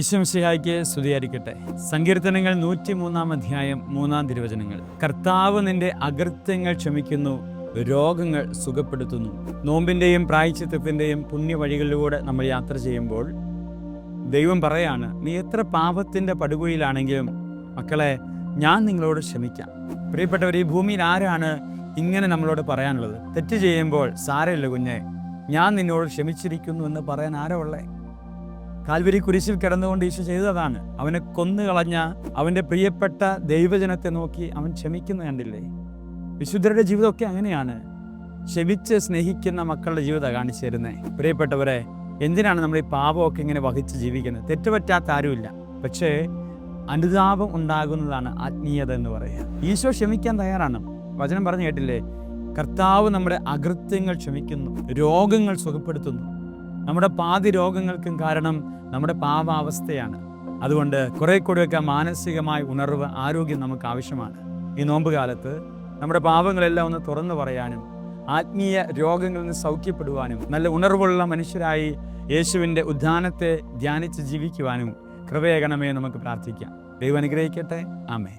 ഈശോമിശിഹായ്ക്ക് സ്തുതിയായിരിക്കട്ടെ. സങ്കീർത്തനങ്ങൾ 103 അധ്യായം 3 തിരുവചനങ്ങൾ. കർത്താവ് നിന്റെ അകൃത്യങ്ങൾ ക്ഷമിക്കുന്നു, രോഗങ്ങൾ സുഖപ്പെടുത്തുന്നു. നോമ്പിൻ്റെയും പ്രായശ്ചിത്തത്തിൻ്റെയും പുണ്യവഴികളിലൂടെ നമ്മൾ യാത്ര ചെയ്യുമ്പോൾ ദൈവം പറയാണ്, നീ എത്ര പാപത്തിൻ്റെ പടുകുഴിയിലാണെങ്കിലും മക്കളെ, ഞാൻ നിങ്ങളോട് ക്ഷമിക്കാം. പ്രിയപ്പെട്ടവർ, ഈ ഭൂമിയിൽ ആരാണ് ഇങ്ങനെ നമ്മളോട് പറയാനുള്ളത്? തെറ്റ് ചെയ്യുമ്പോൾ സാരമില്ല കുഞ്ഞെ, ഞാൻ നിന്നോട് ക്ഷമിച്ചിരിക്കുന്നു എന്ന് പറയാൻ ആരാ ഉള്ളേ? കാൽവരി കുരിശിൽ കിടന്നുകൊണ്ട് ഈശോ ചെയ്തതാണ്. അവനെ കൊന്നുകളഞ്ഞ അവൻ്റെ പ്രിയപ്പെട്ട ദൈവജനത്തെ നോക്കി അവൻ ക്ഷമിക്കുന്ന കണ്ടില്ലേ? വിശുദ്ധരുടെ ജീവിതമൊക്കെ അങ്ങനെയാണ്. ക്ഷമിച്ച് സ്നേഹിക്കുന്ന മക്കളുടെ ജീവിതം കാണിച്ചു തരുന്നേ. പ്രിയപ്പെട്ടവരെ, എന്തിനാണ് നമ്മൾ ഈ പാപമൊക്കെ ഇങ്ങനെ വഹിച്ച് ജീവിക്കുന്നത്? തെറ്റുപറ്റാത്ത ആരുമില്ല, പക്ഷേ അനുതാപം ഉണ്ടാകുന്നതാണ് ആത്മീയത എന്ന് പറയുക. ഈശോ ക്ഷമിക്കാൻ തയ്യാറാണ്. വചനം പറഞ്ഞു കേട്ടില്ലേ? കർത്താവ് നമ്മുടെ അകൃത്യങ്ങൾ ക്ഷമിക്കുന്നു, രോഗങ്ങൾ സുഖപ്പെടുത്തുന്നു. നമ്മുടെ പാതി രോഗങ്ങൾക്കും കാരണം നമ്മുടെ പാപാവസ്ഥയാണ്. അതുകൊണ്ട് കുറെ കൂടെയൊക്കെ മാനസികമായ ഉണർവ്, ആരോഗ്യം നമുക്ക് ആവശ്യമാണ്. ഈ നോമ്പ് കാലത്ത് നമ്മുടെ പാപങ്ങളെല്ലാം ഒന്ന് തുറന്നു പറയാനും ആത്മീയ രോഗങ്ങളിൽ നിന്ന് സൗഖ്യപ്പെടുവാനും നല്ല ഉണർവുള്ള മനുഷ്യരായി യേശുവിൻ്റെ ഉദ്ധാനത്തെ ധ്യാനിച്ച് ജീവിക്കുവാനും കൃപയേകണമേ നമുക്ക് പ്രാർത്ഥിക്കാം. ദൈവം അനുഗ്രഹിക്കട്ടെ. ആമേൻ.